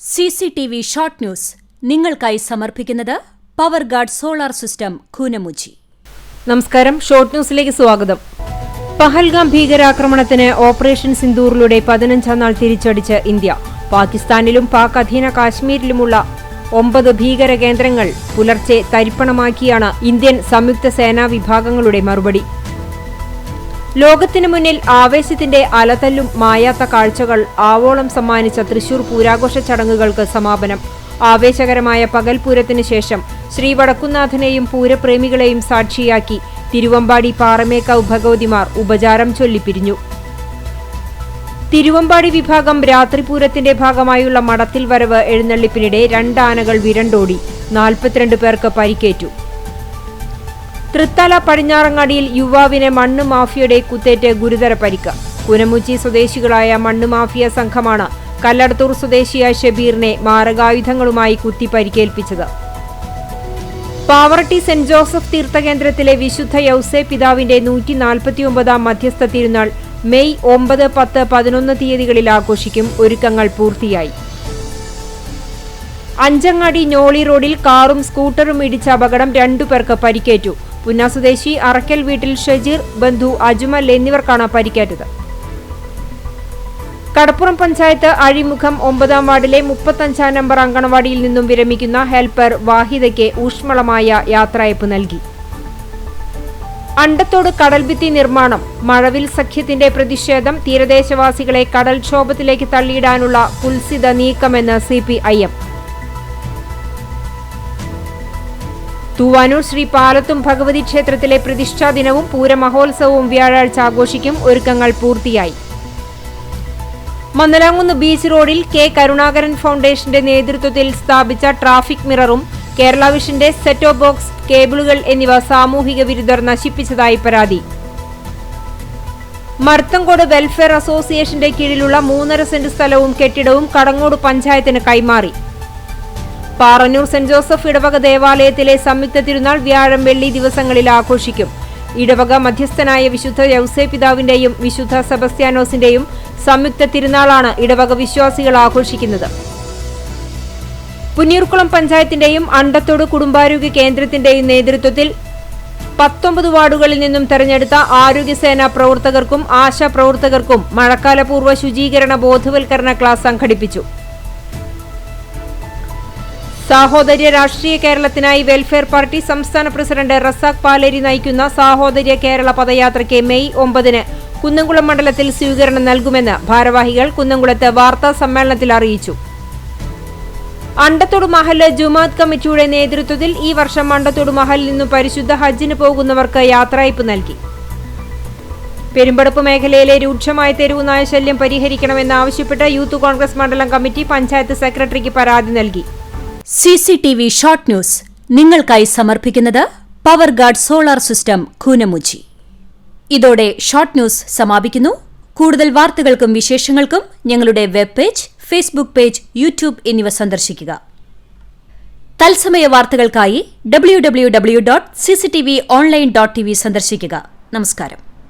CCTV short news നിങ്ങൾക്കായി സമർപ്പിക്കുന്നത് power guard solar system Koonamuchi. നമസ്കാരം, ഷോർട്ട് ന്യൂസിലേക്ക് സ്വാഗതം. പഹൽഗാം ഭീകരാക്രമണത്തിന് ഓപ്പറേഷൻ സിന്ദൂറിലൂടെ 15ാം നാൾ തിരിച്ചടിച്ച് ഇന്ത്യ. പാകിസ്ഥാനിലും പാക് അധീന കാശ്മീരിലുമുള്ള 9 ഭീകര കേന്ദ്രങ്ങൾ പുലർച്ചെ തരിപ്പണമാക്കിയാണ് ഇന്ത്യൻ സംയുക്ത സേനാ വിഭാഗങ്ങളുടെ മറുപടി. ലോകത്തിനു മുന്നിൽ ആവേശത്തിന്റെ അലതല്ലും മായാത്ത കാഴ്ചകൾ ആവോളം സമ്മാനിച്ച തൃശൂർ പൂരാഘോഷ ചടങ്ങുകൾക്ക് സമാപനം. ആവേശകരമായ പകൽപൂരത്തിനു ശേഷം ശ്രീ വടക്കുന്നാഥനെയും പൂരപ്രേമികളെയും സാക്ഷിയാക്കി തിരുവമ്പാടി പാറമേക്കാവ് ഭഗവതിമാർ ഉപചാരം ചൊല്ലിപ്പിരിഞ്ഞു. തിരുവമ്പാടി വിഭാഗം രാത്രിപൂരത്തിന്റെ ഭാഗമായുള്ള മടത്തിൽ വരവ് എഴുന്നള്ളിപ്പിനിടെ 2 ആനകൾ വിരണ്ടോടി. 42 പേർക്ക് പരിക്കേറ്റു. തൃത്തല പടിഞ്ഞാറങ്ങാടിയിൽ യുവാവിനെ മണ്ണ് മാഫിയയുടെ കുത്തേറ്റ് ഗുരുതര പരിക്ക്. കുനമുച്ചി സ്വദേശികളായ മണ്ണ് മാഫിയ സംഘമാണ് കല്ലടത്തൂർ സ്വദേശിയായ ഷബീറിനെ മാരകായുധങ്ങളുമായി കുത്തി പരിക്കേൽപ്പിച്ചത്. പാവറട്ടി സെന്റ് ജോസഫ് തീർത്ഥകേന്ദ്രത്തിലെ വിശുദ്ധ യൗസേ പിതാവിന്റെ 149ാം മധ്യസ്ഥ തിരുനാൾ മെയ് 9, 10, 11 തീയതികളിൽ ആഘോഷിക്കും. ഒരുക്കങ്ങൾ പൂർത്തിയായി. അഞ്ചങ്ങാടി ഞോളി റോഡിൽ കാറും സ്കൂട്ടറും ഇടിച്ച അപകടം 2 പേർക്ക് പരിക്കേറ്റു. പുന്ന സ്വദേശി അറക്കൽ വീട്ടിൽ ഷജീർ, ബന്ധു അജ്മൽ എന്നിവർക്കാണ് പരിക്കേറ്റത്. കടപ്പുറം പഞ്ചായത്ത് അഴിമുഖം 9ാം വാർഡിലെ 35ാം നമ്പർ അങ്കണവാടിയിൽ നിന്നും വിരമിക്കുന്ന ഹെൽപ്പർ വാഹിദയ്ക്ക് ഊഷ്മളമായ യാത്രയയപ്പ് നൽകി. അണ്ടത്തോട് കടൽഭിത്തി നിർമ്മാണം, മഴവിൽ സഖ്യത്തിന്റെ പ്രതിഷേധം, തീരദേശവാസികളെ കടൽക്ഷോഭത്തിലേക്ക് തള്ളിയിടാനുള്ള കുൽസിത നീക്കമെന്ന് CPIM. തൂവാനൂർ ശ്രീ പാലത്തും ഭഗവതി ക്ഷേത്രത്തിലെ പ്രതിഷ്ഠാ ദിനവും പൂരമഹോത്സവവും വ്യാഴാഴ്ച ആഘോഷിക്കും. ഒരുക്കങ്ങൾ പൂർത്തിയായി. മന്നലാങ്കുന്ന് ബീച്ച് റോഡിൽ കെ കരുണാകരൻ ഫൗണ്ടേഷന്റെ നേതൃത്വത്തിൽ സ്ഥാപിച്ച ട്രാഫിക് മിററും കേരള വിഷന്റെ സെറ്റ് ഓഫ് ബോക്സ് കേബിളുകൾ എന്നിവ സാമൂഹിക വിരുദ്ധർ നശിപ്പിച്ചതായി പരാതി. മർത്തങ്കോട് വെൽഫെയർ അസോസിയേഷന്റെ കീഴിലുള്ള 3.5 സെന്റ് സ്ഥലവും കെട്ടിടവും കടങ്ങോട് പഞ്ചായത്തിന് കൈമാറി. പാറന്നൂർ സെന്റ് ജോസഫ് ഇടവക ദേവാലയത്തിലെ സംയുക്ത തിരുനാൾ വ്യാഴം, വെള്ളി ദിവസങ്ങളിൽ ആഘോഷിക്കും. ഇടവക മധ്യസ്ഥനായ വിശുദ്ധ യൗസേ പിതാവിന്റെയും വിശുദ്ധ സെബസ്ത്യാനോസിന്റെയും സംയുക്ത തിരുനാളാണ് ഇടവക വിശ്വാസികൾ ആഘോഷിക്കുന്നത്. പുന്നീർകുളം പഞ്ചായത്തിന്റെയും അണ്ടത്തോട് കുടുംബാരോഗ്യ കേന്ദ്രത്തിന്റെയും നേതൃത്വത്തിൽ 19 വാർഡുകളിൽ നിന്നും തെരഞ്ഞെടുത്ത ആരോഗ്യസേനാ പ്രവർത്തകർക്കും ആശാ പ്രവർത്തകർക്കും മഴക്കാലപൂർവ്വ ശുചീകരണ ബോധവൽക്കരണ ക്ലാസ് സംഘടിപ്പിച്ചു. സാഹോദര്യ രാഷ്ട്രീയ കേരളത്തിനായി വെൽഫെയർ പാർട്ടി സംസ്ഥാന പ്രസിഡന്റ് റസാഖ് പാലേരി നയിക്കുന്ന സാഹോദര്യ കേരള പദയാത്രയ്ക്ക് മെയ് 9 കുന്നംകുളം മണ്ഡലത്തിൽ സ്വീകരണം നൽകുമെന്ന് ഭാരവാഹികൾ കുന്നംകുളത്ത് വാർത്താ സമ്മേളനത്തിൽ അറിയിച്ചു. അണ്ടത്തോട് മഹല്ല് ജുമാഅത്ത് കമ്മിറ്റിയുടെ നേതൃത്വത്തിൽ ഈ വർഷം അണ്ടത്തോട് മഹലിൽ നിന്നും പരിശുദ്ധ ഹജ്ജിന് പോകുന്നവർക്ക് യാത്രയയപ്പ് നൽകി. പെരുമ്പടപ്പ് മേഖലയിലെ രൂക്ഷമായ തെരുവു നായ ശല്യം പരിഹരിക്കണമെന്നാവശ്യപ്പെട്ട് യൂത്ത് കോൺഗ്രസ് മണ്ഡലം കമ്മിറ്റി പഞ്ചായത്ത് സെക്രട്ടറിക്ക് പരാതി നൽകി. CCTV ഷോർട്ട് ന്യൂസ് നിങ്ങൾക്കായി സമർപ്പിക്കുന്നത് power guard solar system Koonamuchi. ഇതോടെ ഷോർട്ട് ന്യൂസ് സമാപിക്കുന്നു. കൂടുതൽ വാർത്തകൾക്കും വിശേഷങ്ങൾക്കും ഞങ്ങളുടെ web page, Facebook page, YouTube എന്നിവ സന്ദർശിക്കുക. തത്സമയ വാർത്തകൾക്കായി www.cctv online.tv സന്ദർശിക്കുക. നമസ്കാരം.